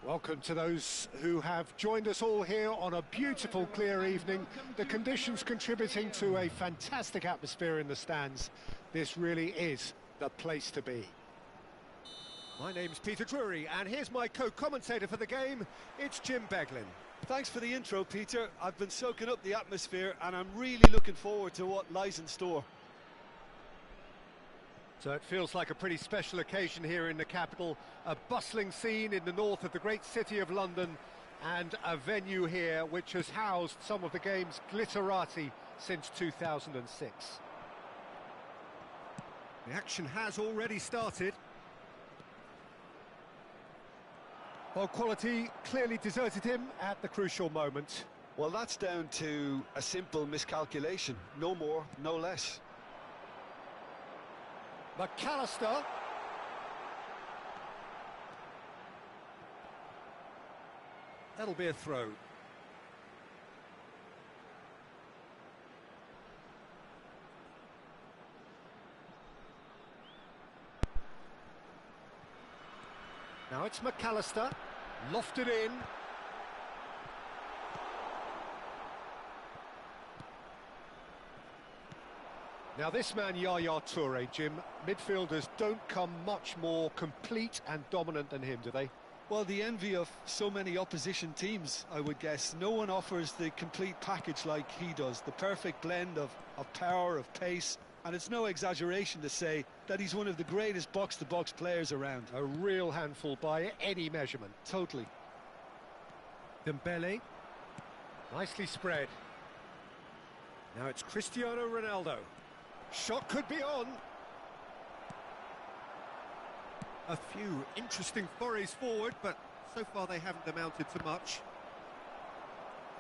Welcome to those who have joined us all here on a beautiful, clear evening. The conditions contributing to a fantastic atmosphere in the stands. This really is the place to be. My name's Peter Drury, and here's my co-commentator for the game. It's Jim Beglin. Thanks for the intro, Peter. I've been soaking up the atmosphere, and I'm really looking forward to what lies in store. So it feels like a pretty special occasion here in the capital, a bustling scene in the north of the great city of London, and a venue here which has housed some of the game's glitterati since 2006. The action has already started. Well, quality clearly deserted him at the crucial moment. Well, that's down to a simple miscalculation. No more, no less. McAllister. That'll be a throw. Now it's McAllister, lofted in. Now this man, Yaya Toure, Jim, midfielders don't come much more complete and dominant than him, do they? Well, the envy of so many opposition teams, I would guess. No one offers the complete package like he does, the perfect blend of power, of pace, and it's no exaggeration to say that he's one of the greatest box-to-box players around. A real handful by any measurement. Totally. Dembele, nicely spread. Now it's Cristiano Ronaldo. Shot could be on. A few interesting forays forward, but so far they haven't amounted to much.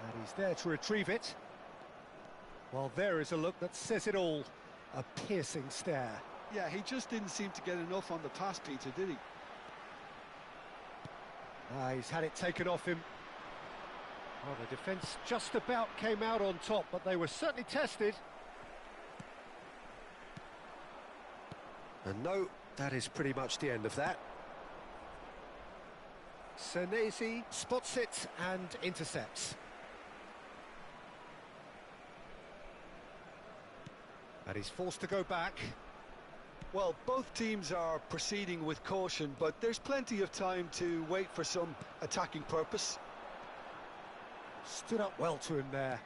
And he's there to retrieve it. Well, there is a look that says it all. A piercing stare. Yeah, he just didn't seem to get enough on the pass, Peter, did he? He's had it taken off him. Well, the defence just about came out on top, but they were certainly tested. And no, that is pretty much the end of that. Senesi spots it and intercepts. And he's forced to go back. Well, both teams are proceeding with caution, but there's plenty of time to wait for some attacking purpose. Stood up well to him there.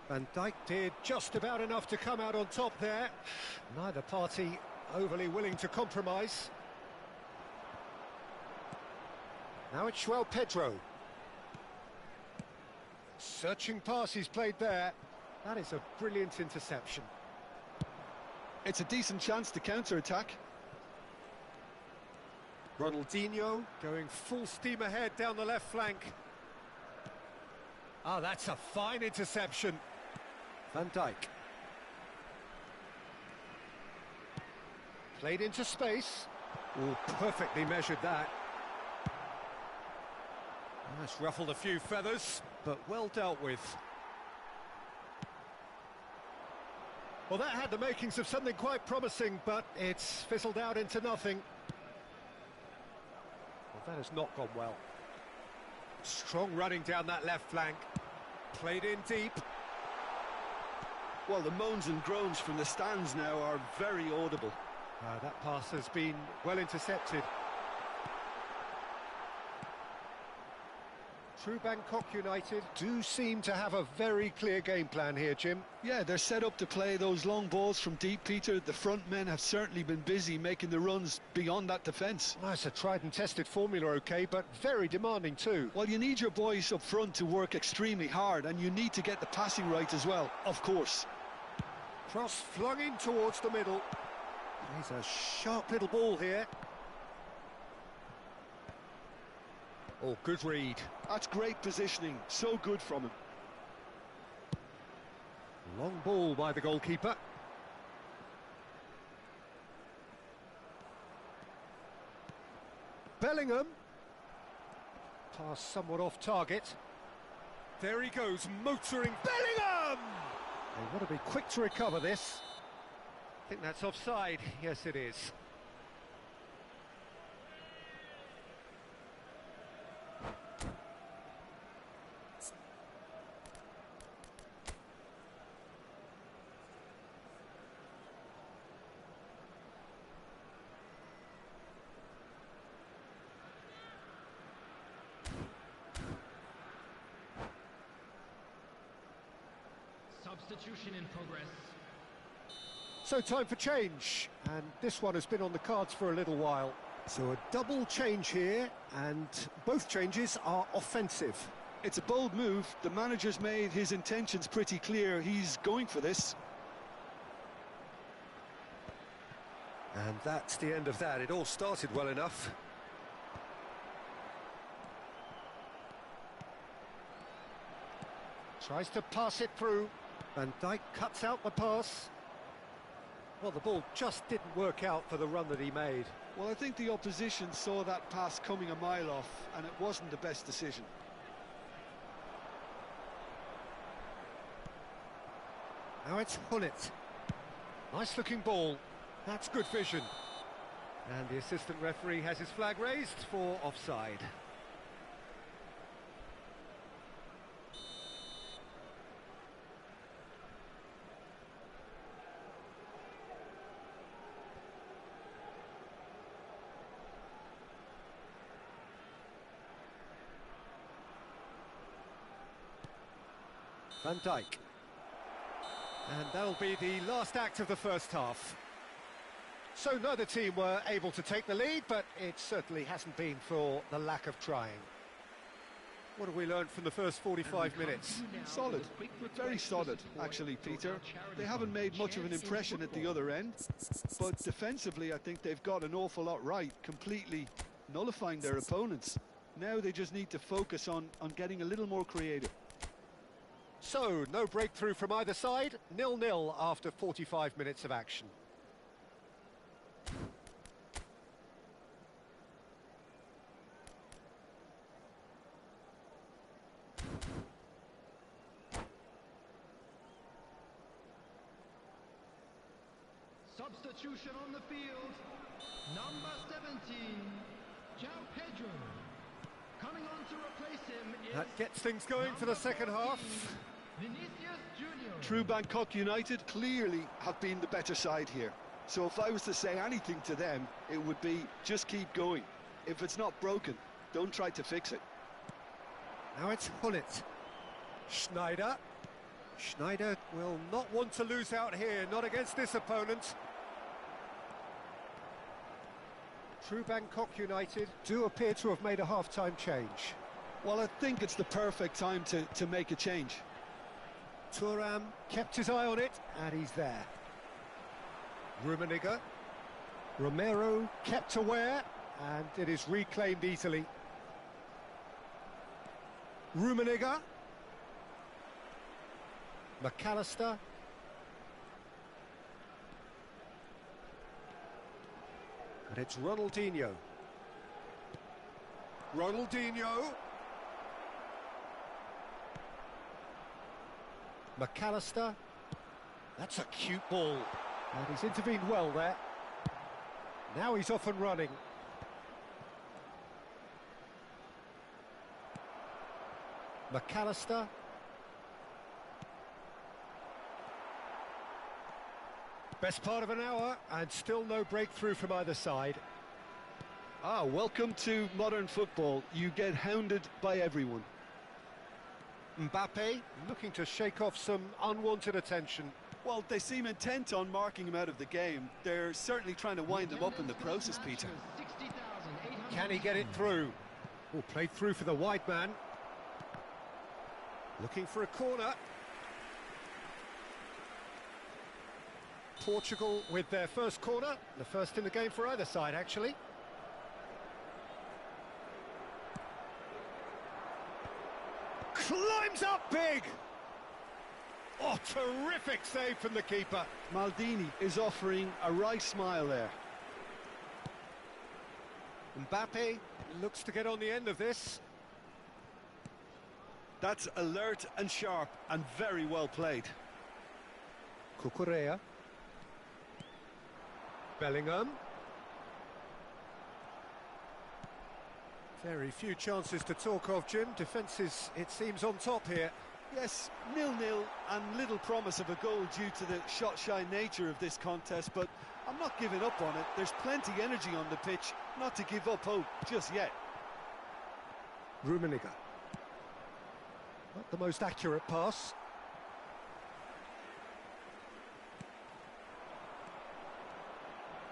Van Dijk did just about enough to come out on top there. Neither party overly willing to compromise. Now it's João Pedro. Searching pass he's played there. That is a brilliant interception. It's a decent chance to counter-attack. Ronaldinho going full steam ahead down the left flank. Ah, that's a fine interception. Van Dijk. Played into space. Oh, perfectly measured that. That's ruffled a few feathers, but well dealt with. Well, that had the makings of something quite promising, but it's fizzled out into nothing. Well, that has not gone well. Strong running down that left flank. Played in deep. Well, the moans and groans from the stands now are very audible. That pass has been well intercepted. True Bangkok United do seem to have a very clear game plan here, Jim. Yeah, they're set up to play those long balls from deep, Peter. The front men have certainly been busy making the runs beyond that defence. Well, it's a tried and tested formula, OK, but very demanding too. Well, you need your boys up front to work extremely hard, and you need to get the passing right as well, of course. Cross flung in towards the middle. He's a sharp little ball here. Oh, good read. That's great positioning, so good from him. Long ball by the goalkeeper. Bellingham. Pass somewhat off target. There he goes, motoring. Bellingham! They want to be quick to recover this. I think that's offside. Yes, it is. Substitution in progress. So time for change, and this one has been on the cards for a little while. So a double change here, and both changes are offensive. It's a bold move. The manager's made his intentions pretty clear. He's going for this. And that's the end of that. It all started well enough. Tries to pass it through. Van Dijk cuts out the pass. Well, the ball just didn't work out for the run that he made. Well, I think the opposition saw that pass coming a mile off, and it wasn't the best decision. Now it's Hullet. Nice looking ball. That's good vision. And the assistant referee has his flag raised for offside. Van Dijk. And that'll be the last act of the first half. So neither team were able to take the lead, but it certainly hasn't been for the lack of trying. What have we learned from the first 45 minutes? Solid, very solid, actually, Peter. They haven't made much of an impression at the other end, but defensively I think they've got an awful lot right, completely nullifying their opponents. Now they just need to focus on getting a little more creative. So, no breakthrough from either side, 0-0 after 45 minutes of action. Substitution on the field. Number 17, João Pedro. Coming on to replace him is That gets things going for the second half. Vinicius Junior. True Bangkok United clearly have been the better side here. So if I was to say anything to them, it would be just keep going. If it's not broken, don't try to fix it. Now it's Hullet. Schneider. Schneider will not want to lose out here, not against this opponent. True Bangkok United do appear to have made a half-time change. Well, I think it's the perfect time to make a change. Thuram kept his eye on it, and he's there. Rummenigge. Romero kept aware, and it is reclaimed easily. Rummenigge. McAllister. And it's Ronaldinho. Ronaldinho. McAllister. That's a cute ball. And he's intervened well there. Now he's off and running. McAllister. Best part of an hour, and still no breakthrough from either side. Ah, welcome to modern football. You get hounded by everyone. Mbappe looking to shake off some unwanted attention. Well, they seem intent on marking him out of the game. They're certainly trying to wind him up in the process, Peter. Can he get it through? Oh, played through for the wide man. Looking for a corner. Portugal with their first corner, the first in the game for either side, actually. Climbs up big! Oh, terrific save from the keeper. Maldini is offering a wry smile there. Mbappe looks to get on the end of this. That's alert and sharp and very well played. Cucurella. Bellingham. Very few chances to talk of, Jim. Defence is, it seems, on top here. Yes, 0-0 and little promise of a goal due to the shot-shy nature of this contest, but I'm not giving up on it. There's plenty energy on the pitch, not to give up hope just yet. Rummenigge. Not the most accurate pass.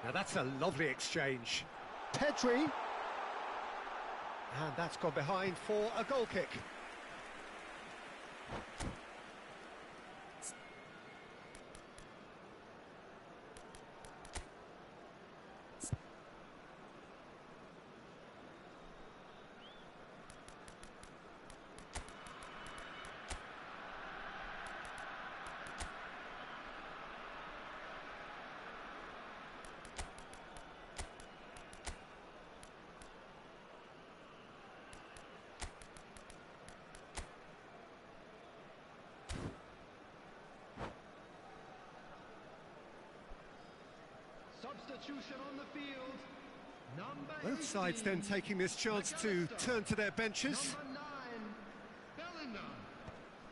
Now that's a lovely exchange. Pedri. And that's gone behind for a goal kick. Substitution on the field. Number Both sides then 18, taking this chance to McAllister. turn to their benches. Number 9, Bellingham.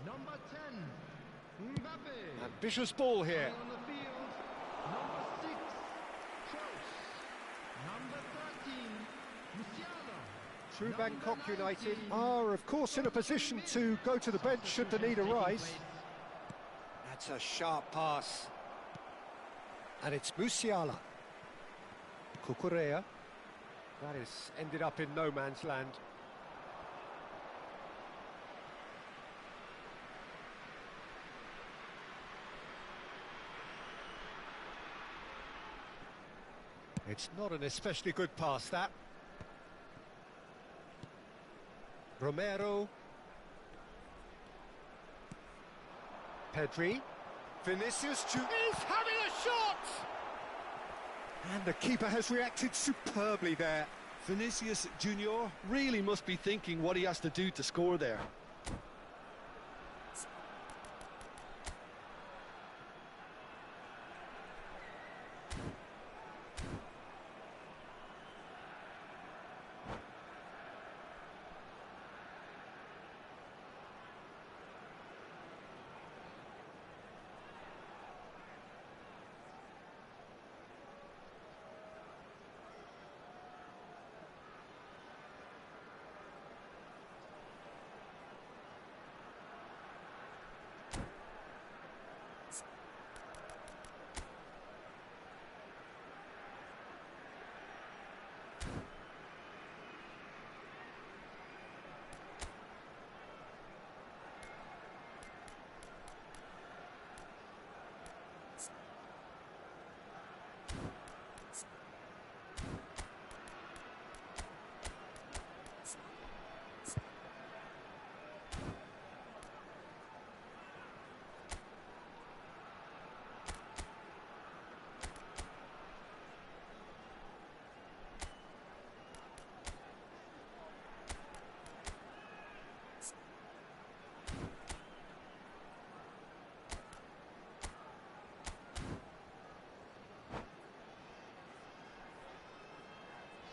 Number 10, Mbappe. Ambitious ball here. On the field, number 6, Kroos. Number 13, Musiala. True Number Bangkok United 19, are, of course, in a position to go to the bench should the need substitution arise. taking place. That's a sharp pass. And it's Musiala. Cucurella. That is ended up in no man's land. It's not an especially good pass, that. Romero. Pedri. Vinicius Junior is having a shot! And the keeper has reacted superbly there. Vinicius Junior really must be thinking what he has to do to score there.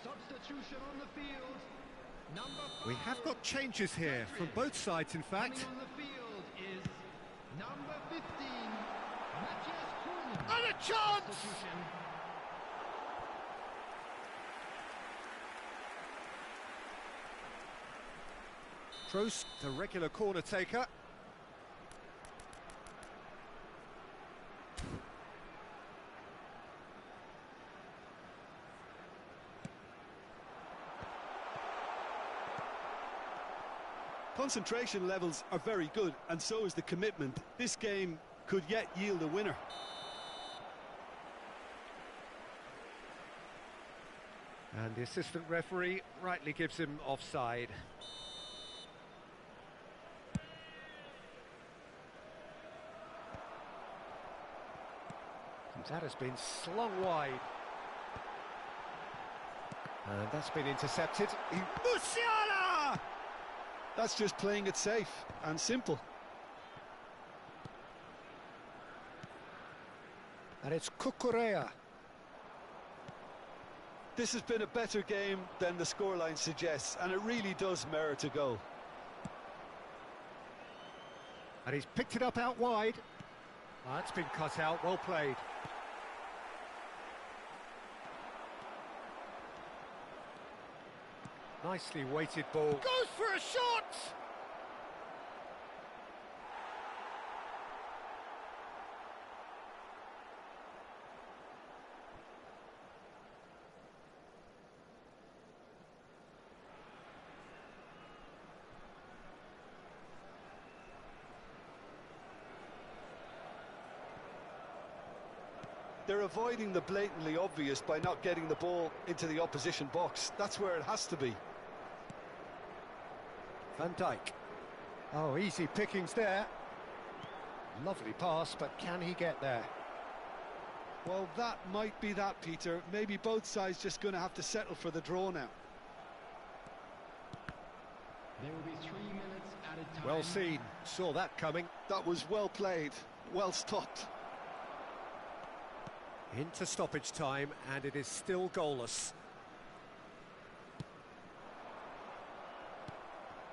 Substitution on the field. Number 5. We have got changes here from both sides, in fact. Coming on the field is number 15, Matthias Kuhn. And a chance! Substitution. Kroos, the regular corner taker. Concentration levels are very good, and so is the commitment. This game could yet yield a winner. And the assistant referee rightly gives him offside. And that has been slung wide. And that's been intercepted. Musiala! That's just playing it safe and simple. And it's Cucurella. This has been a better game than the scoreline suggests, and it really does merit a goal. And he's picked it up out wide. Oh, that's been cut out, well played. Nicely weighted ball. Goes for a shot! They're avoiding the blatantly obvious by not getting the ball into the opposition box. That's where it has to be. Van Dijk. Oh, easy pickings there. Lovely pass, but can he get there? Well, that might be that, Peter. Maybe both sides just going to have to settle for the draw now. There will be 3 minutes added time. Well seen, saw that coming. That was well played, well stopped. Into stoppage time, and it is still goalless.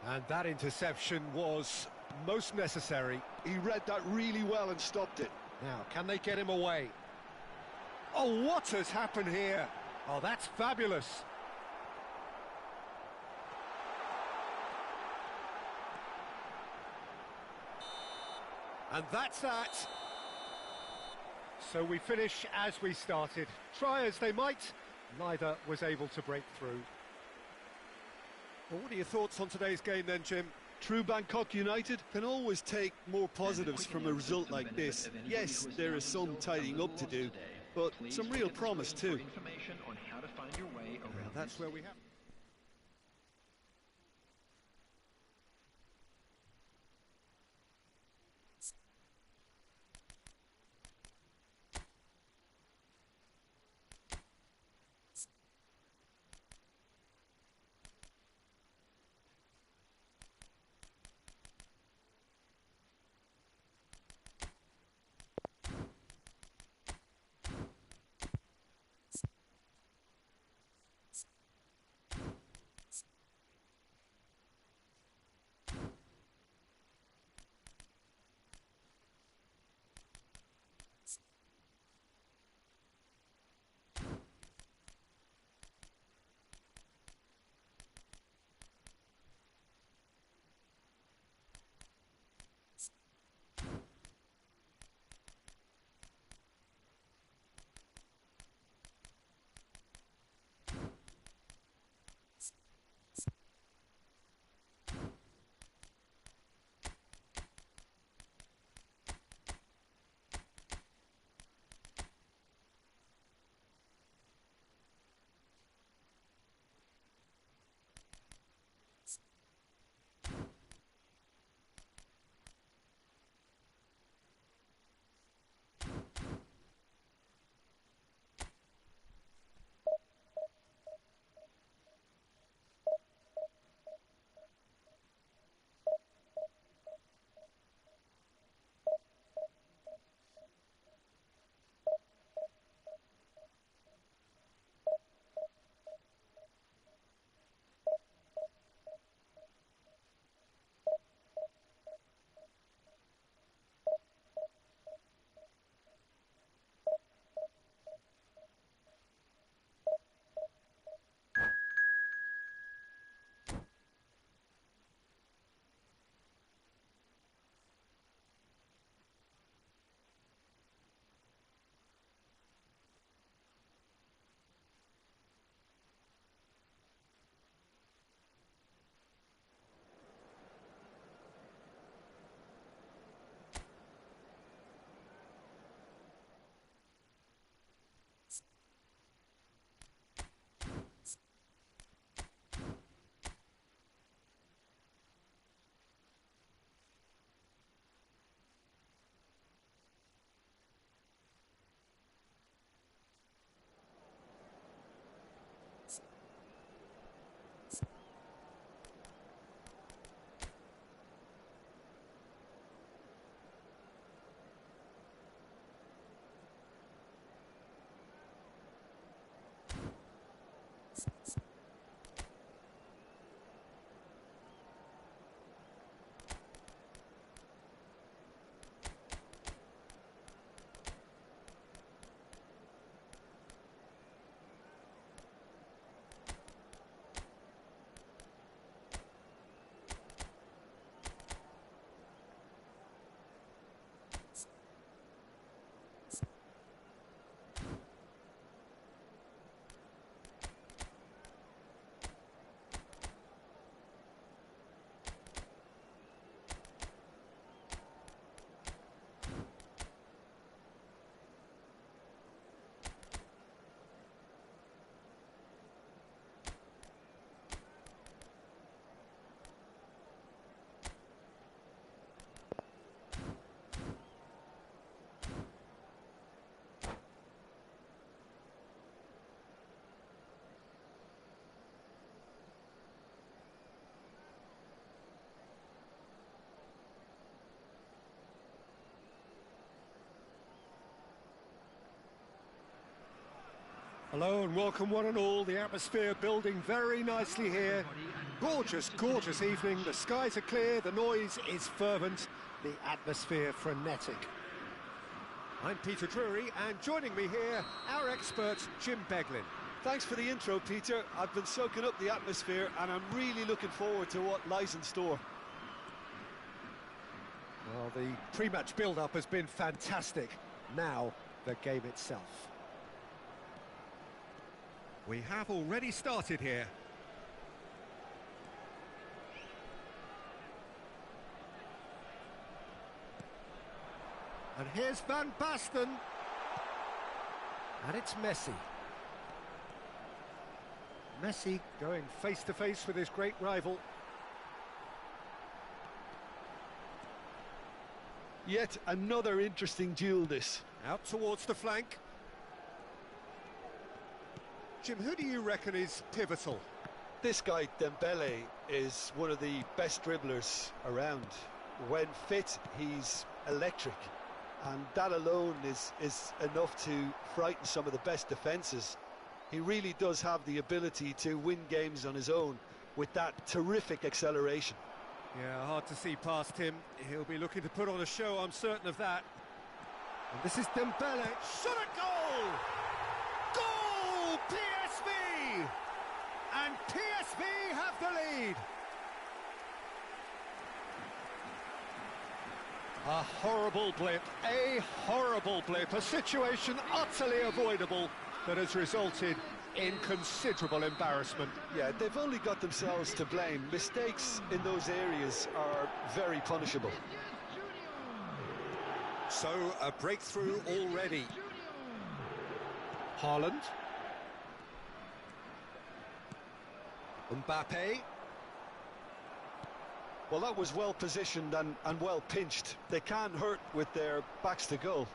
And that interception was most necessary. He read that really well and stopped it. Now, can they get him away? Oh, what has happened here? Oh, that's fabulous. And that's that. So we finish as we started. Try as they might, neither was able to break through. Well, what are your thoughts on today's game then, Jim? True Bangkok United can always take more positives from a result like this. Yes, there is some tidying up to do, but some real promise too. That's where we have... Hello and welcome one and all. The atmosphere building very nicely here. Gorgeous, gorgeous evening. The skies are clear, the noise is fervent, the atmosphere frenetic. I'm Peter Drury, and joining me here, our expert, Jim Beglin. Thanks for the intro, Peter. I've been soaking up the atmosphere and I'm really looking forward to what lies in store. Well, the pre-match build-up has been fantastic. Now, the game itself. We have already started here. And here's Van Basten. And it's Messi. Messi going face-to-face with his great rival. Yet another interesting duel, this. Out towards the flank. Jim, who do you reckon is pivotal? This guy, Dembele, is one of the best dribblers around. When fit, he's electric. And that alone is enough to frighten some of the best defences. He really does have the ability to win games on his own with that terrific acceleration. Yeah, hard to see past him. He'll be looking to put on a show, I'm certain of that. And this is Dembele. Shot at goal! Goal! PSV! And PSV have the lead. A horrible blip, a situation utterly avoidable that has resulted in considerable embarrassment. Yeah, they've only got themselves to blame. Mistakes in those areas are very punishable. So, a breakthrough already. Haaland. Mbappe. Well, that was well positioned and well pinched. They can't hurt with their backs to goal.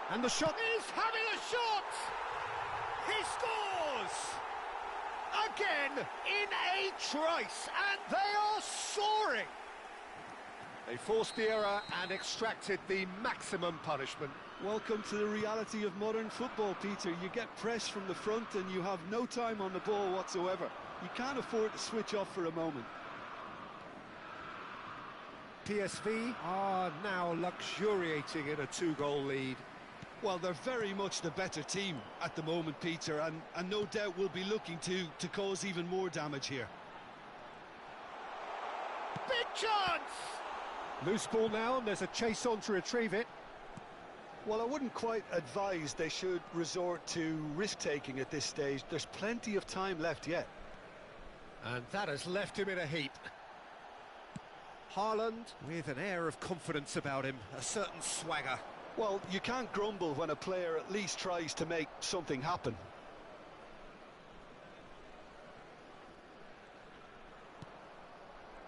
And the shot is having a shot! He scores! Again in a trice, and they are soaring! They forced the error and extracted the maximum punishment. Welcome to the reality of modern football, Peter. You get pressed from the front and you have no time on the ball whatsoever. You can't afford to switch off for a moment. PSV are now luxuriating in a two-goal lead. Well, they're very much the better team at the moment, Peter, and no doubt will be looking to cause even more damage here. Big chance! Loose ball now, and there's a chase on to retrieve it. Well, I wouldn't quite advise they should resort to risk-taking at this stage. There's plenty of time left yet. And that has left him in a heap. Haaland with an air of confidence about him, a certain swagger. Well, you can't grumble when a player at least tries to make something happen.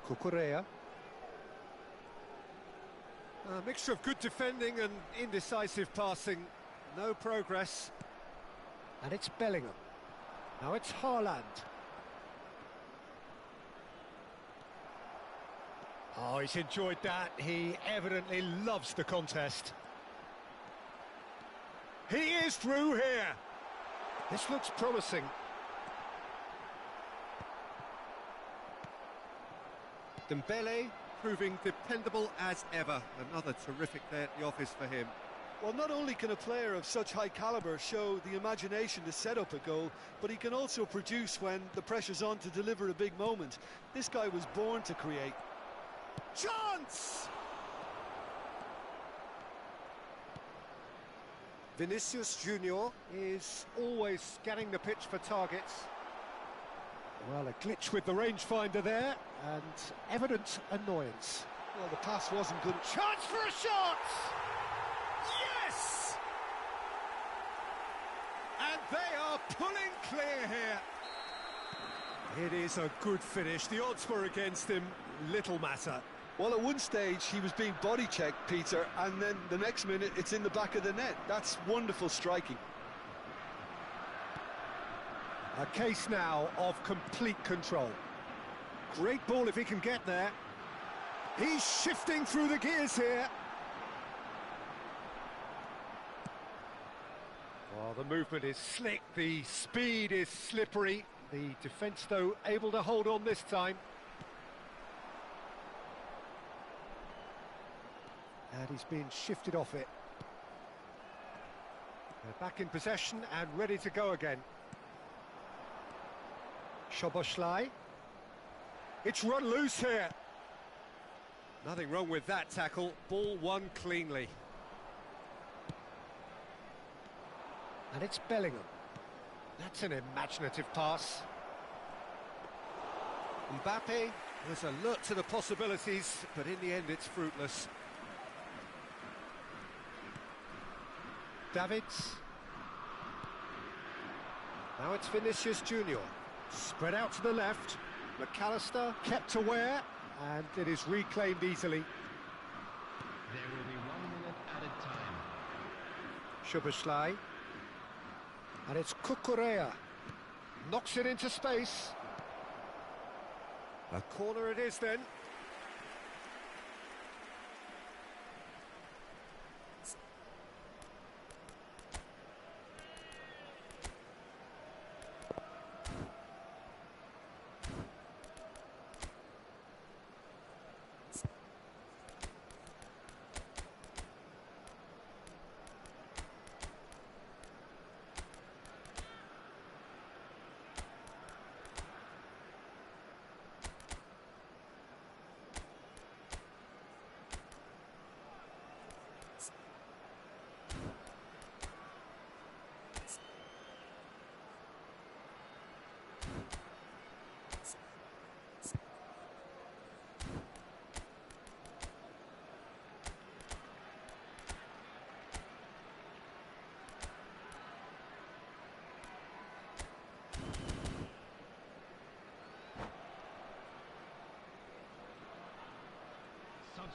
Cucurella. A mixture of good defending and indecisive passing. No progress. And it's Bellingham. Now it's Haaland. Oh, he's enjoyed that. He evidently loves the contest. He is through here. This looks promising. Dembele proving dependable as ever. Another terrific day at the office for him. Well, not only can a player of such high calibre show the imagination to set up a goal, but he can also produce when the pressure's on to deliver a big moment. This guy was born to create. Chance! Vinicius Junior is always scanning the pitch for targets. Well, a glitch with the rangefinder there, and evident annoyance. Well, the pass wasn't good. Chance for a shot! Yes! And they are pulling clear here. It is a good finish. The odds were against him. Little matter. Well, at one stage he was being body-checked, Peter, and then the next minute it's in the back of the net. That's wonderful striking. A case now of complete control. Great ball if he can get there. He's shifting through the gears here. Oh, the movement is slick, the speed is slippery. The defence, though, able to hold on this time. And he's been shifted off it. They're back in possession and ready to go again. Szoboszlai. It's run loose here. Nothing wrong with that tackle. Ball won cleanly. And it's Bellingham. That's an imaginative pass. Mbappe was alert to the possibilities, but in the end it's fruitless. Davids. Now it's Vinicius Junior. Spread out to the left. McAllister kept aware, and it is reclaimed easily. There will be 1 minute added time. Szoboszlai. And it's Cucurella. Knocks it into space. A corner it is then.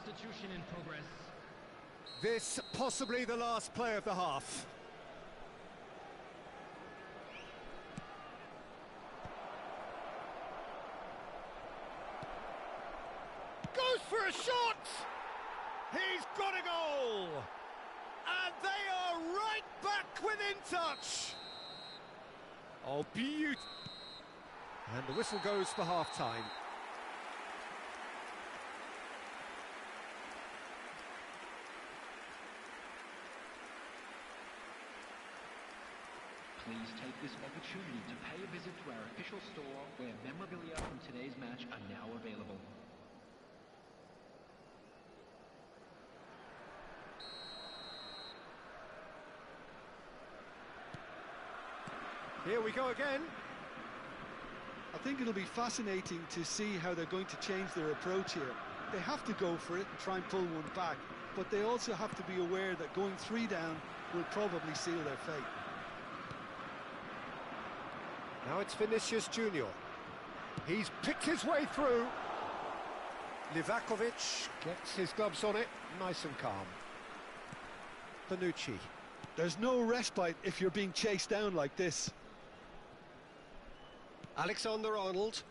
Substitution in progress. This possibly the last play of the half. Goes for a shot! He's got a goal! And they are right back within touch! Oh, beautiful! And the whistle goes for half-time. Please take this opportunity to pay a visit to our official store where memorabilia from today's match are now available. Here we go again. I think it'll be fascinating to see how they're going to change their approach here. They have to go for it and try and pull one back, but they also have to be aware that going 3 down will probably seal their fate. Now it's Vinicius Junior. He's picked his way through. Livakovic gets his gloves on it, nice and calm. Bonucci. There's no respite if you're being chased down like this. Alexander-Arnold.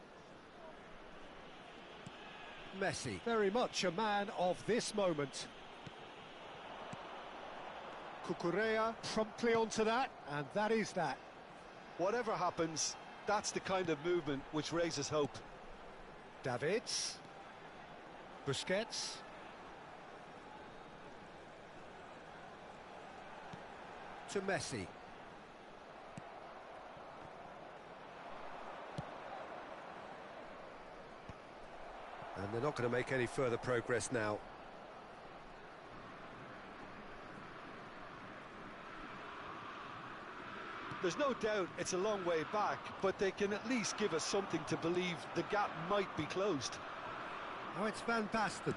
Messi, very much a man of this moment. Cucurella promptly onto that, and that is that. Whatever happens, that's the kind of movement which raises hope. Davids. Busquets. To Messi. And they're not going to make any further progress now. There's no doubt it's a long way back, but they can at least give us something to believe the gap might be closed. Now it's Van Basten.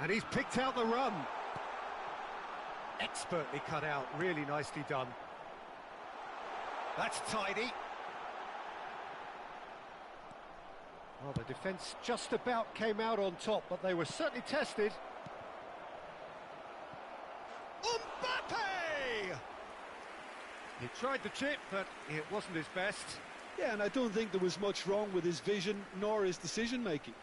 And he's picked out the run. Expertly cut out, really nicely done. That's tidy. Well, the defence just about came out on top, but they were certainly tested. Mbappe! He tried the chip, but it wasn't his best. Yeah, and I don't think there was much wrong with his vision nor his decision-making.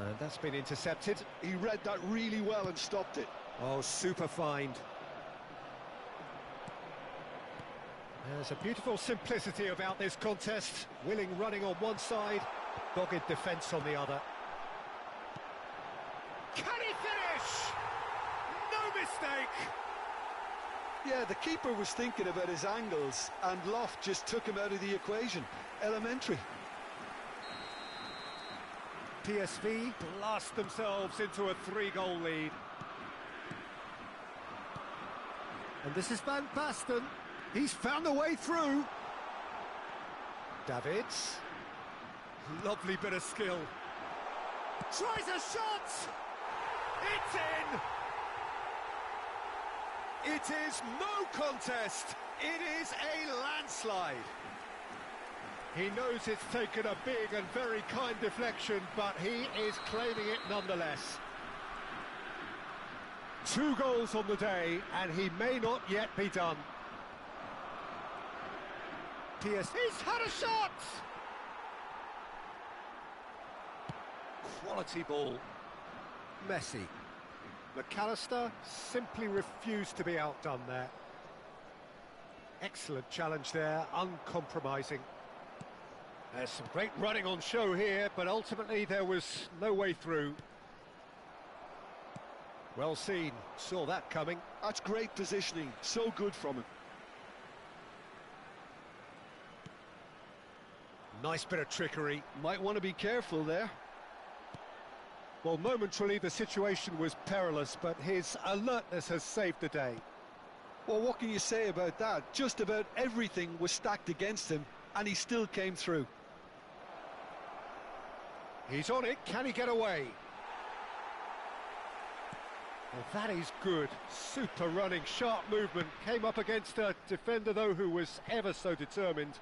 And that's been intercepted. He read that really well and stopped it. Oh, super find. There's a beautiful simplicity about this contest. Willing running on one side, dogged defence on the other. Can he finish? No mistake! Yeah, the keeper was thinking about his angles, and Loft just took him out of the equation. Elementary. PSV blast themselves into a 3-goal lead. And this is Van Basten. He's found a way through. Davids. Lovely bit of skill. Tries a shot! It's in! It is no contest. It is a landslide. He knows it's taken a big and very kind deflection, but he is claiming it nonetheless. 2 goals on the day, and he may not yet be done. He's had a shot! Quality ball. Messi. McAllister simply refused to be outdone there. Excellent challenge there, uncompromising. There's some great running on show here, but ultimately there was no way through. Well seen, saw that coming. That's great positioning, so good from him. Nice bit of trickery. Might want to be careful there. Well, momentarily the situation was perilous, but his alertness has saved the day. Well, what can you say about that? Just about everything was stacked against him, and he still came through. He's on it, can he get away? Well, that is good. Super running, sharp movement. Came up against a defender, though, who was ever so determined.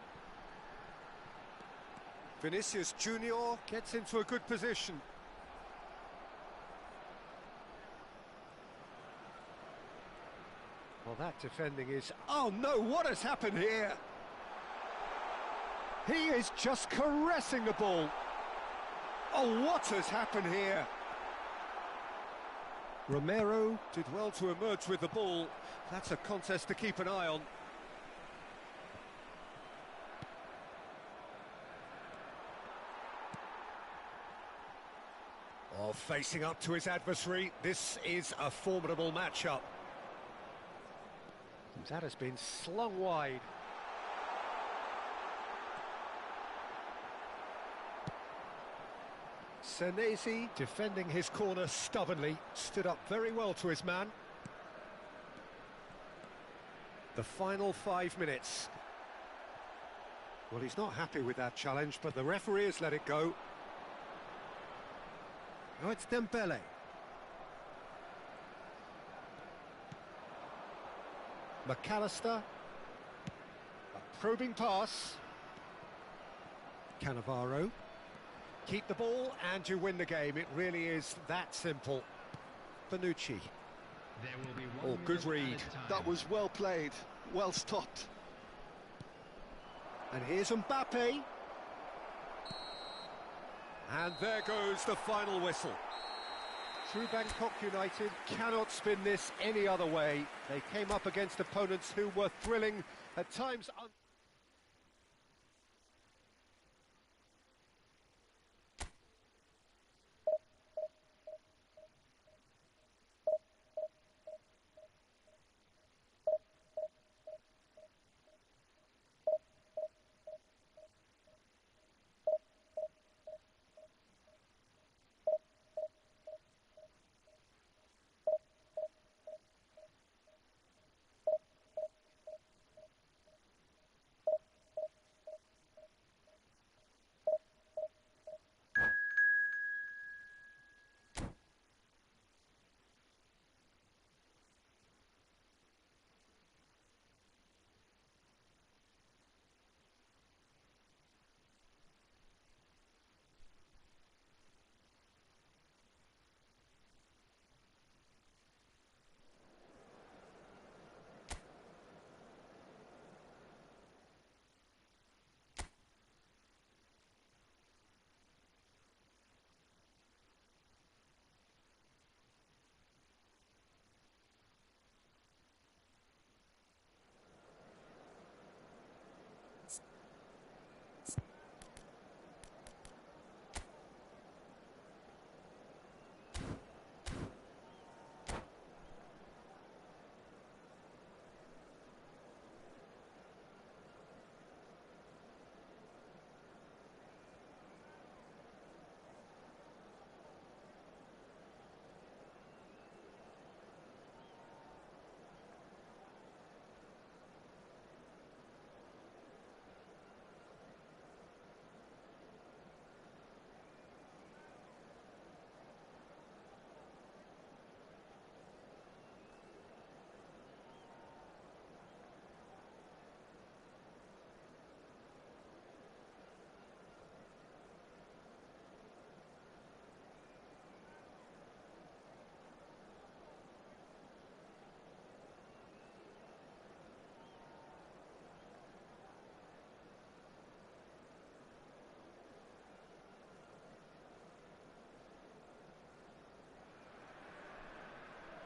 Vinicius Junior gets into a good position. Well, that defending is... Oh, no, what has happened here? He is just caressing the ball. Oh, what has happened here? Romero did well to emerge with the ball. That's a contest to keep an eye on. Oh, facing up to his adversary. This is a formidable matchup. That has been slung wide. Senesi defending his corner stubbornly, stood up very well to his man. The final 5 minutes. Well, he's not happy with that challenge, but the referee has let it go. Oh, it's Dembele. McAllister. A probing pass. Cannavaro. Keep the ball and you win the game. It really is that simple. Bonucci. There will be one Oh, good read. That was well played, well stopped. And here's Mbappe. And there goes the final whistle. True Bangkok United cannot spin this any other way. They came up against opponents who were thrilling, at times...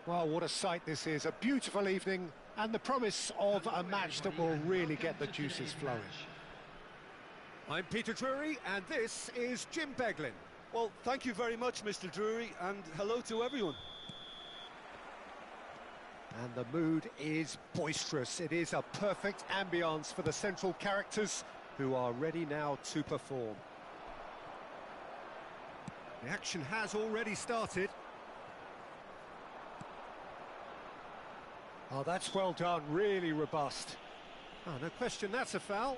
Well, what a sight this is. A beautiful evening and the promise of a match that will really get the juices flowing. I'm Peter Drury, and this is Jim Beglin. Well, thank you very much, Mr. Drury, and hello to everyone. And the mood is boisterous. It is a perfect ambience for the central characters who are ready now to perform. The action has already started. Oh, that's well done, really robust. Oh, no question, that's a foul.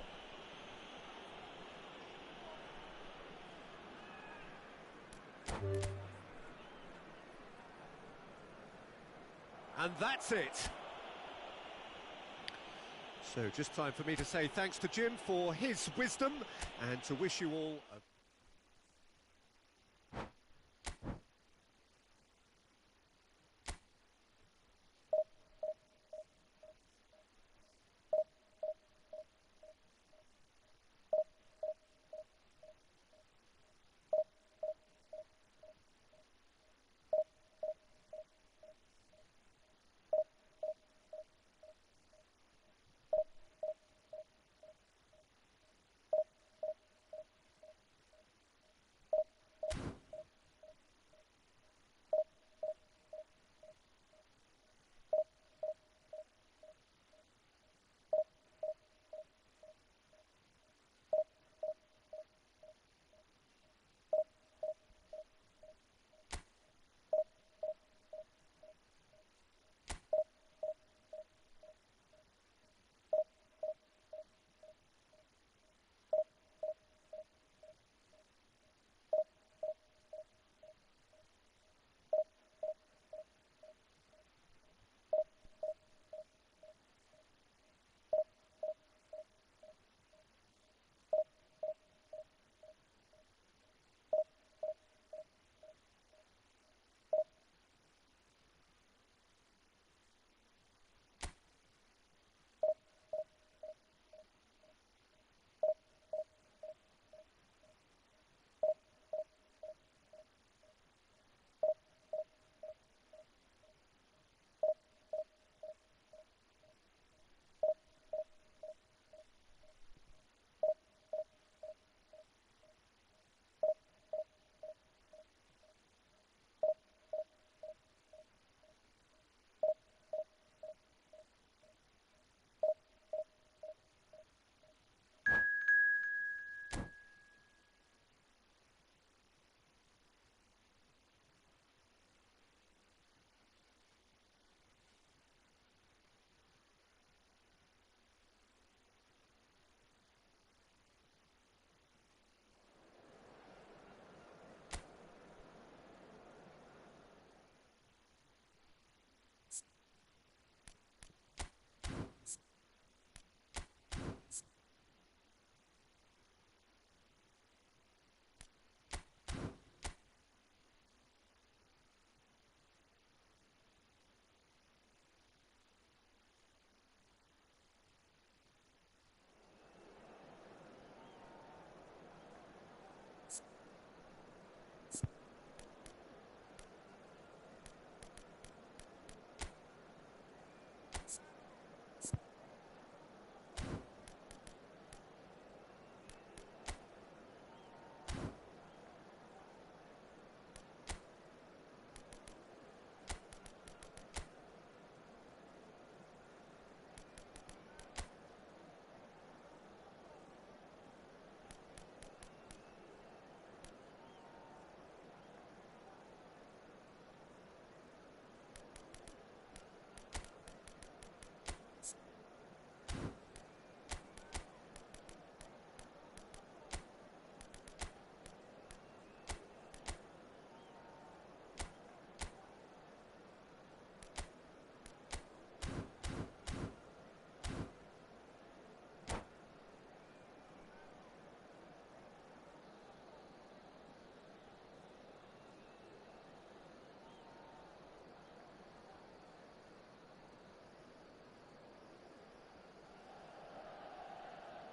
And that's it. So just time for me to say thanks to Jim for his wisdom and to wish you all a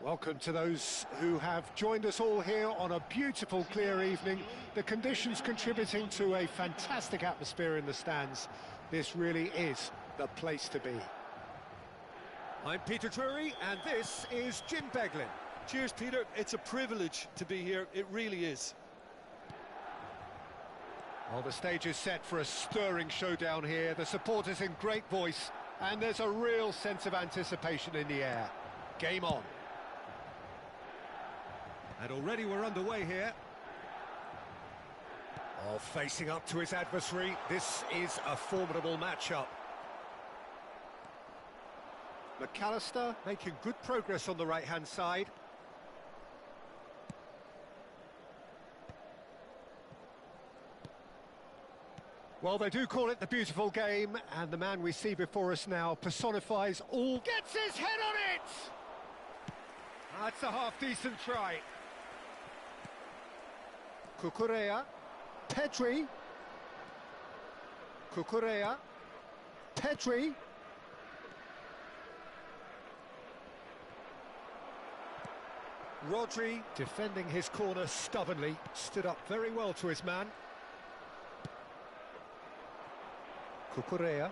Welcome to those who have joined us all here on a beautiful, clear evening. The conditions contributing to a fantastic atmosphere in the stands. This really is the place to be. I'm Peter Drury, and this is Jim Beglin. Cheers, Peter. It's a privilege to be here. It really is. Well, the stage is set for a stirring showdown here. The supporters in great voice, and there's a real sense of anticipation in the air. Game on. And already we're underway here. Oh, facing up to his adversary. This is a formidable matchup. McAllister making good progress on the right-hand side. Well, they do call it the beautiful game, and the man we see before us now personifies all... Gets his head on it! That's a half-decent try. Cucurella. Pedri. Cucurella. Pedri. Rodri, defending his corner stubbornly, stood up very well to his man. Cucurella.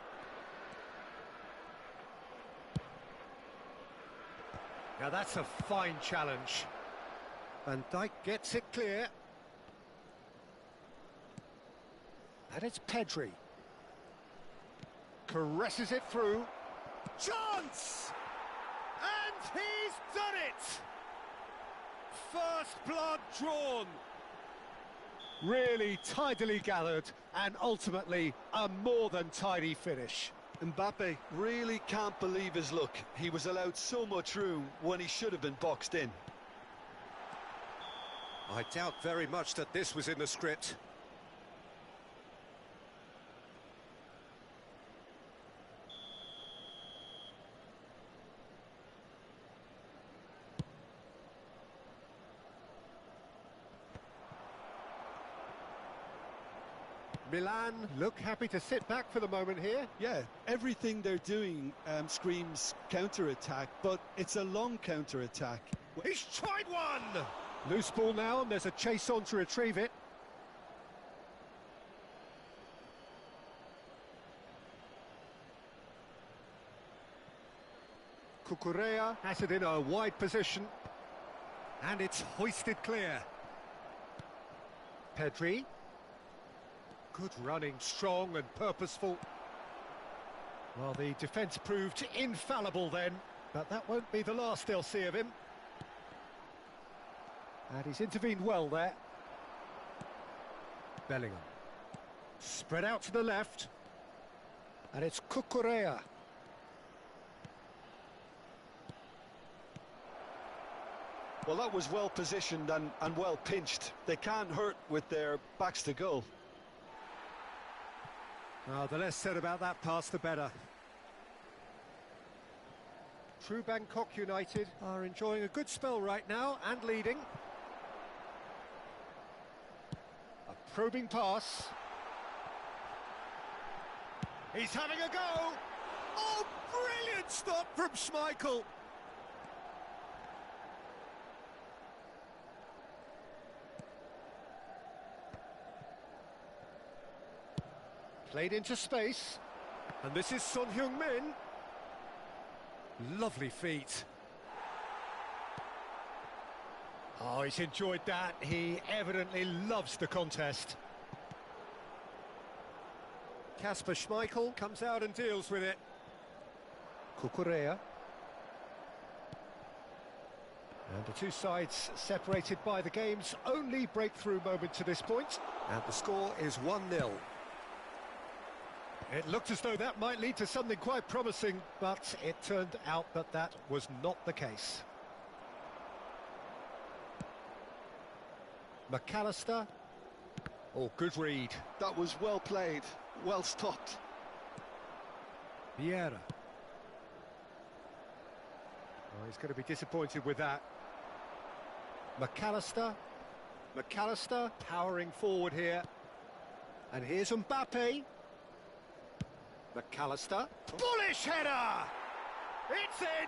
Now that's a fine challenge. Van Dijk gets it clear. And it's Pedri. Caresses it through. Chance! And he's done it! First blood drawn. Really tidily gathered, and ultimately a more than tidy finish. Mbappe really can't believe his luck. He was allowed so much room when he should have been boxed in. I doubt very much that this was in the script. Milan look happy to sit back for the moment here. Yeah, everything they're doing screams counter-attack, but it's a long counter-attack. He's tried one! Loose ball now, and there's a chase on to retrieve it. Cucurella has it in a wide position. And it's hoisted clear. Pedri. Good running, strong and purposeful. Well, the defence proved infallible then, but that won't be the last they'll see of him. And he's intervened well there. Bellingham. Spread out to the left. And it's Cucurella. Well, that was well positioned and well pinched. They can't hurt with their backs to goal. The less said about that pass, the better. True Bangkok United are enjoying a good spell right now and leading. A probing pass. He's having a go! Oh, brilliant stop from Schmeichel! Played into space. And this is Son Heung-min. Lovely feet. Oh, he's enjoyed that. He evidently loves the contest. Kasper Schmeichel comes out and deals with it. Cucurella. And the two sides separated by the game's only breakthrough moment to this point. And the score is 1-0. It looked as though that might lead to something quite promising, but it turned out that that was not the case. McAllister. Oh, good read. That was well played, well stopped. Vieira. Oh, he's going to be disappointed with that. McAllister. McAllister powering forward here. And here's Mbappe. McAllister. Bullish header! It's in!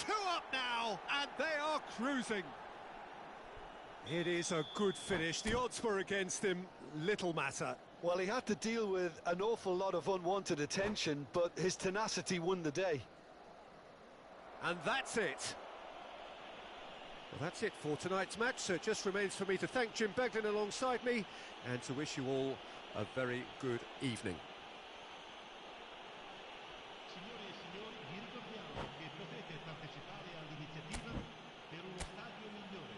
2 up now, and they are cruising. It is a good finish. The odds were against him. Little matter. Well, he had to deal with an awful lot of unwanted attention, but his tenacity won the day. And that's it. Well, that's it for tonight's match, so it just remains for me to thank Jim Beglin alongside me and to wish you all a very good evening. Signore e signori, vi ricordiamo che potete partecipare all'iniziativa per uno stadio migliore.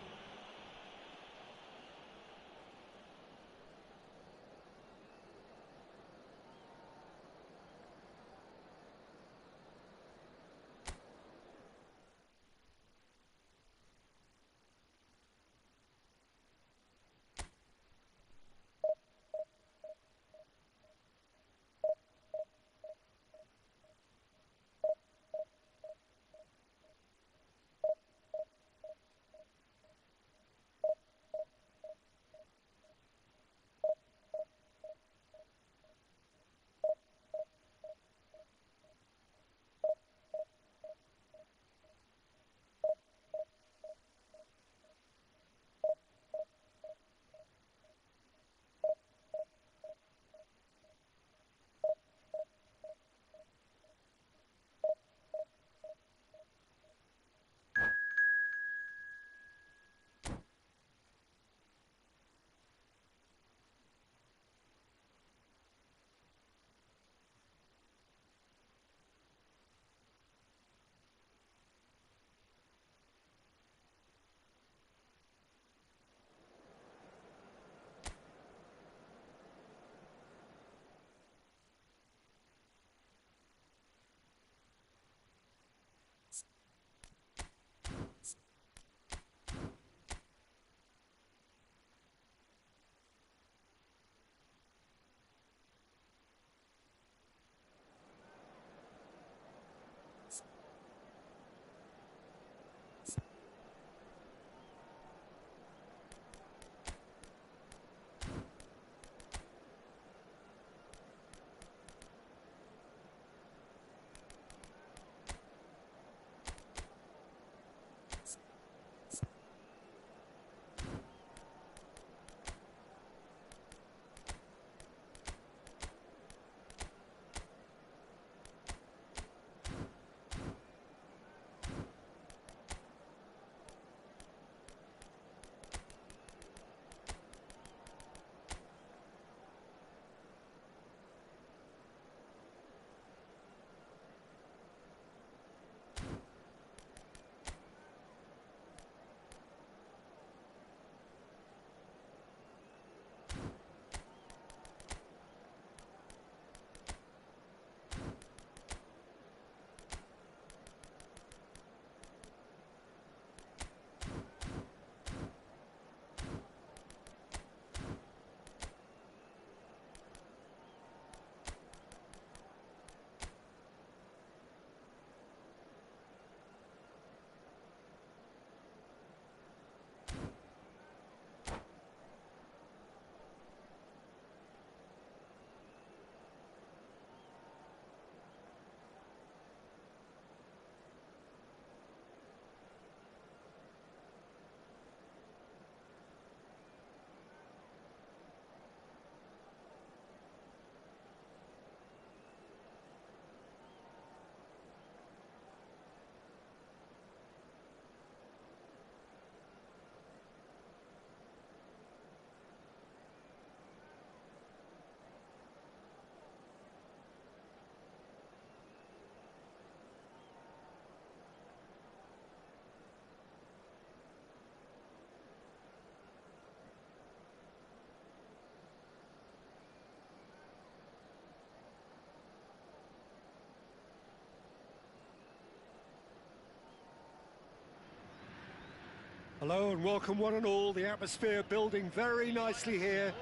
Hello and welcome one and all. The atmosphere building very nicely here.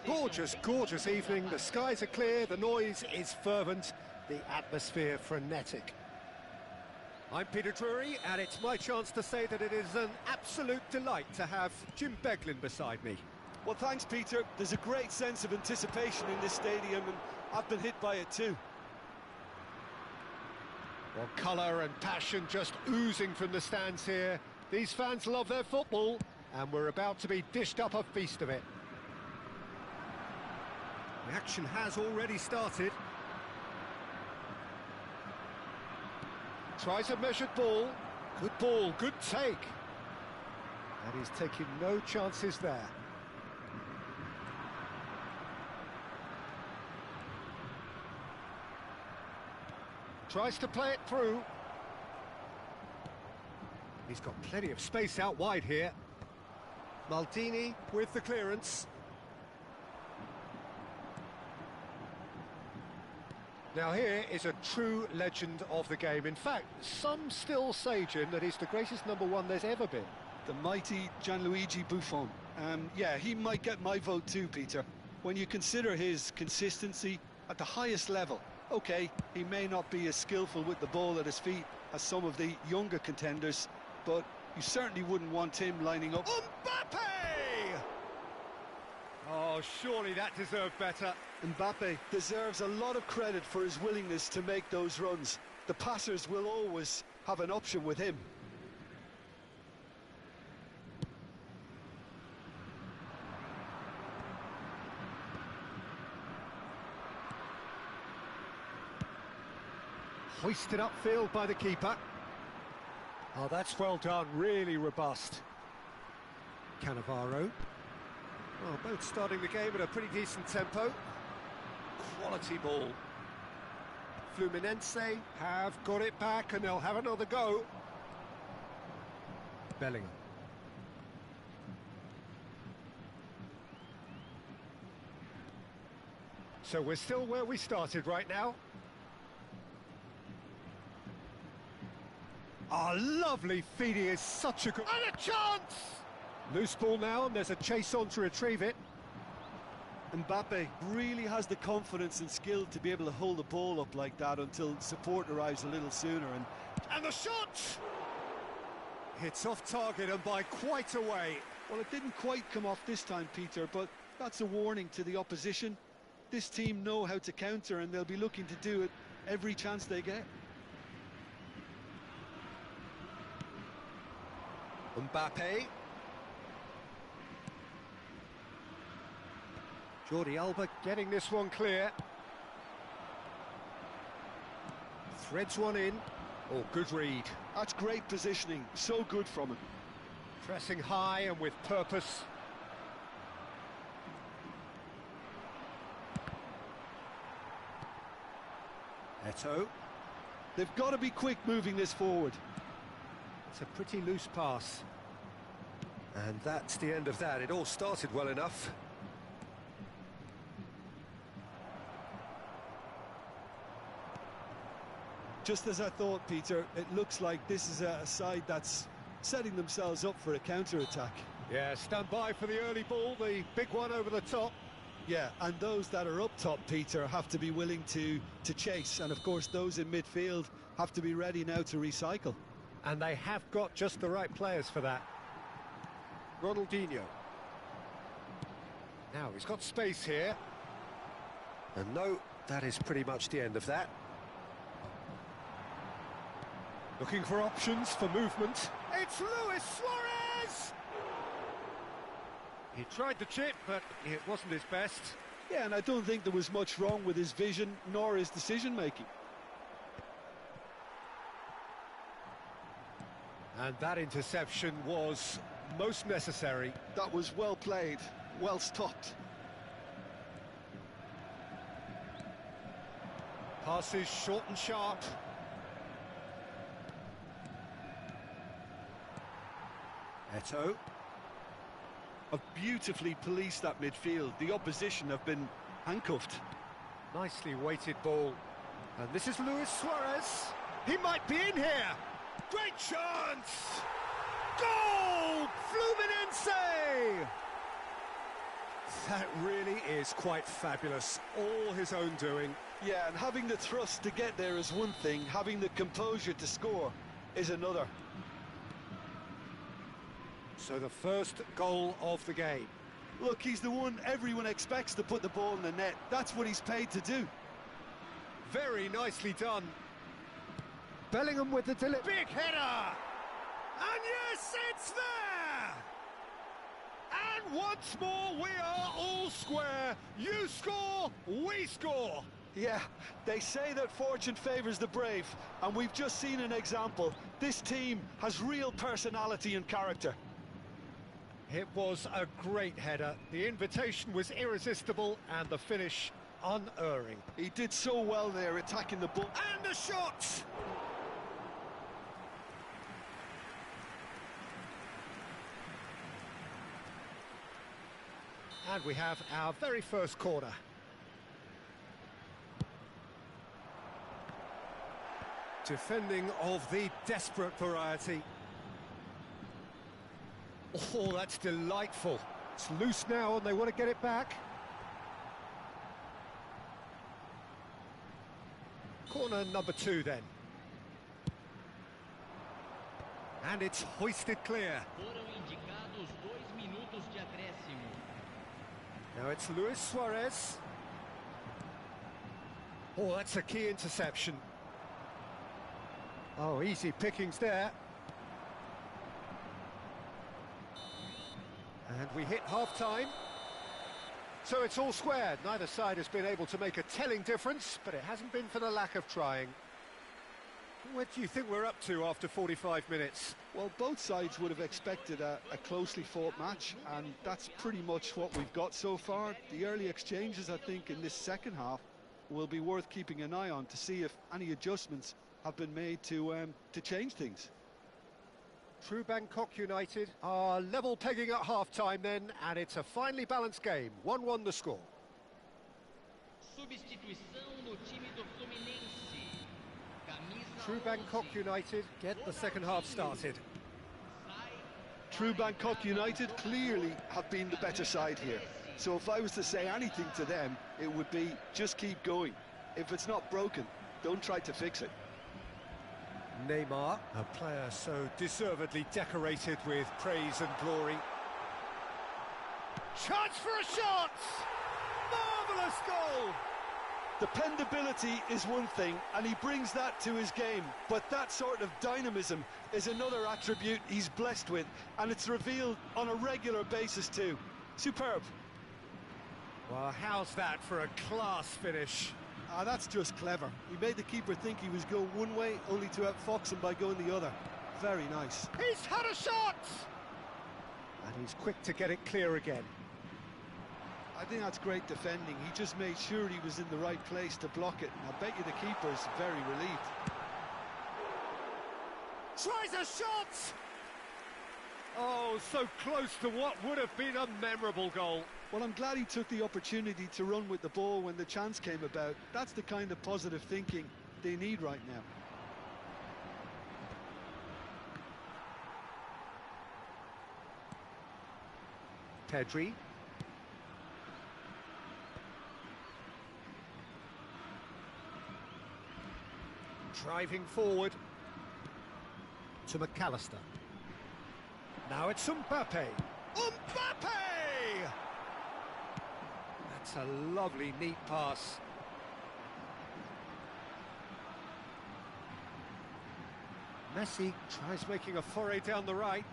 Gorgeous, gorgeous evening. The skies are clear, the noise is fervent, the atmosphere frenetic. I'm Peter Drury, and it's my chance to say that it is an absolute delight to have Jim Beglin beside me. Well, thanks, Peter. There's a great sense of anticipation in this stadium, and I've been hit by it too. Well, colour and passion just oozing from the stands here. These fans love their football, and we're about to be dished up a feast of it. The action has already started. Tries a measured ball. Good ball, good take. And he's taking no chances there. Tries to play it through. He's got plenty of space out wide here. Maldini with the clearance. Now here is a true legend of the game. In fact, some still say, Jim, that he's the greatest number one there's ever been. The mighty Gianluigi Buffon. Yeah, he might get my vote too, Peter. When you consider his consistency at the highest level, okay, he may not be as skillful with the ball at his feet as some of the younger contenders, but you certainly wouldn't want him lining up. Mbappe! Oh, surely that deserved better. Mbappe deserves a lot of credit for his willingness to make those runs. The passers will always have an option with him. Hoisted upfield by the keeper. Oh, that's well done, really robust. Cannavaro. Well, both starting the game at a pretty decent tempo. Quality ball. Fluminense have got it back and they'll have another go. Bellingham. So we're still where we started right now. Oh, lovely feeding is such a good... And a chance! Loose ball now, and there's a chase on to retrieve it. Mbappe really has the confidence and skill to be able to hold the ball up like that until support arrives a little sooner. And the shot! Hits off target and by quite a way. Well, it didn't quite come off this time, Peter, but that's a warning to the opposition. This team know how to counter, and they'll be looking to do it every chance they get. Mbappe. Jordi Alba getting this one clear. Threads one in. Oh, good read. That's great positioning, so good from him. Pressing high and with purpose. Eto'o. They've got to be quick moving this forward. It's a pretty loose pass. And that's the end of that. It all started well enough. Just as I thought, Peter, it looks like this is a side that's setting themselves up for a counter-attack. Yeah, stand by for the early ball, the big one over the top. Yeah, and those that are up top, Peter, have to be willing to chase. And, of course, those in midfield have to be ready now to recycle. And they have got just the right players for that. Ronaldinho. Now, he's got space here. And no, that is pretty much the end of that. Looking for options for movement. It's Luis Suarez! He tried the chip, but it wasn't his best. Yeah, and I don't think there was much wrong with his vision nor his decision-making. And that interception was most necessary. That was well played, well stopped. Passes short and sharp. Eto'o. Have beautifully policed that midfield. The opposition have been handcuffed. Nicely weighted ball. And this is Luis Suarez. He might be in here. Great chance! Goal! Fluminense! That really is quite fabulous. All his own doing. Yeah, and having the thrust to get there is one thing. Having the composure to score is another. So the first goal of the game. Look, he's the one everyone expects to put the ball in the net. That's what he's paid to do. Very nicely done. Bellingham with the delivery. Big header! And yes, it's there! And once more, we are all square. You score, we score. Yeah, they say that fortune favours the brave, and we've just seen an example. This team has real personality and character. It was a great header. The invitation was irresistible and the finish unerring. He did so well there, attacking the ball. And the shot! And we have our very first corner. Defending of the desperate variety. Oh, that's delightful. It's loose now and they want to get it back. Corner number 2 then. And it's hoisted clear. Now it's Luis Suarez. Oh, that's a key interception. Oh, easy pickings there. And we hit half-time. So it's all squared. Neither side has been able to make a telling difference, but it hasn't been for the lack of trying. What do you think we're up to after 45 minutes? Well, both sides would have expected a closely fought match, and that's pretty much what we've got so far. The early exchanges, I think, in this second half will be worth keeping an eye on to see if any adjustments have been made to change things. True Bangkok United are level pegging at half-time then, and it's a finely balanced game. 1-1 the score. True Bangkok United get the second half started. True Bangkok United clearly have been the better side here. So if I was to say anything to them, it would be just keep going. If it's not broken, don't try to fix it. Neymar, a player so deservedly decorated with praise and glory. Chance for a shot! Marvellous goal! Dependability is one thing, and he brings that to his game, but that sort of dynamism is another attribute he's blessed with, and it's revealed on a regular basis too. Superb. Well, how's that for a class finish? That's just clever. He made the keeper think he was going one way, only to outfox him by going the other. Very nice. He's had a shot! And he's quick to get it clear again. I think that's great defending. He just made sure he was in the right place to block it. And I bet you the keeper's very relieved. Tries a shot! Oh, so close to what would have been a memorable goal. Well, I'm glad he took the opportunity to run with the ball when the chance came about. That's the kind of positive thinking they need right now. Pedri. Driving forward to McAllister. Now it's Mbappe. Mbappe! That's a lovely, neat pass. Messi tries making a foray down the right.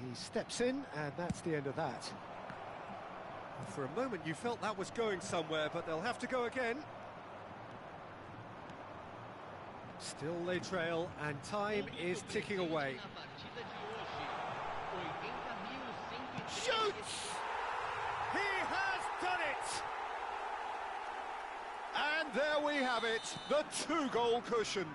He steps in, and that's the end of that. Well, for a moment you felt that was going somewhere, but they'll have to go again. Still they trail, and time is ticking away. Shoots! He has done it! And there we have it, the 2-goal cushion.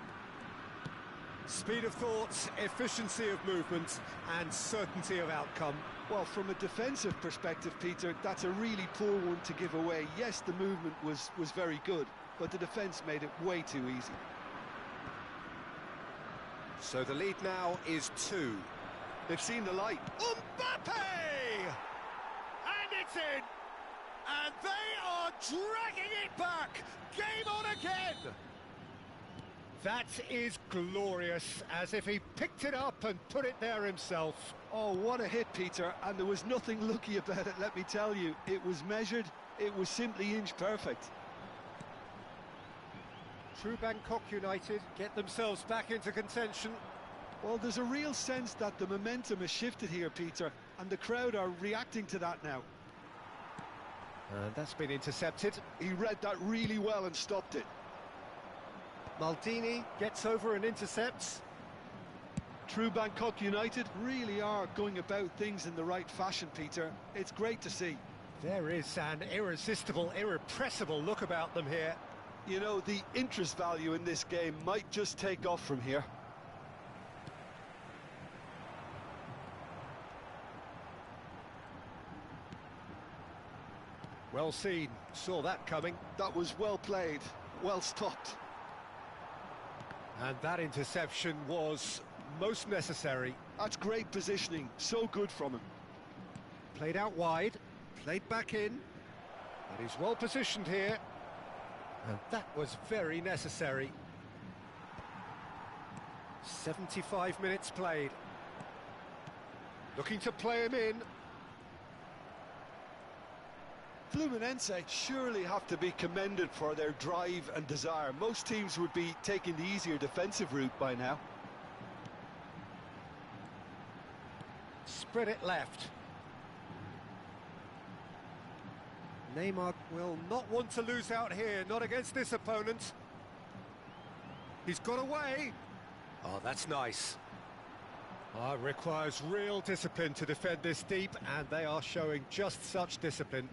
Speed of thought, efficiency of movement, and certainty of outcome. Well, from a defensive perspective, Peter, that's a really poor one to give away. Yes, the movement was very good, but the defence made it way too easy. So the lead now is 2. They've seen the light. Mbappe! And it's in! And they are dragging it back! Game on again! That is glorious, as if he picked it up and put it there himself. Oh, what a hit, Peter, and there was nothing lucky about it, let me tell you. It was measured, it was simply inch perfect. True Bangkok United get themselves back into contention. Well, there's a real sense that the momentum has shifted here, Peter, and the crowd are reacting to that now. And that's been intercepted. He read that really well and stopped it. Maldini gets over and intercepts. True Bangkok United really are going about things in the right fashion, Peter. It's great to see. There is an irresistible, irrepressible look about them here. You know, the interest value in this game might just take off from here. Well seen, saw that coming. That was well played, well stopped. And that interception was most necessary. That's great positioning, so good from him. Played out wide, played back in. But he's well positioned here. And that was very necessary. 75 minutes played. Looking to play him in. Fluminense surely have to be commended for their drive and desire. Most teams would be taking the easier defensive route by now. Spread it left. Neymar will not want to lose out here, not against this opponent. He's got away. Oh, that's nice. It requires real discipline to defend this deep, and they are showing just such discipline.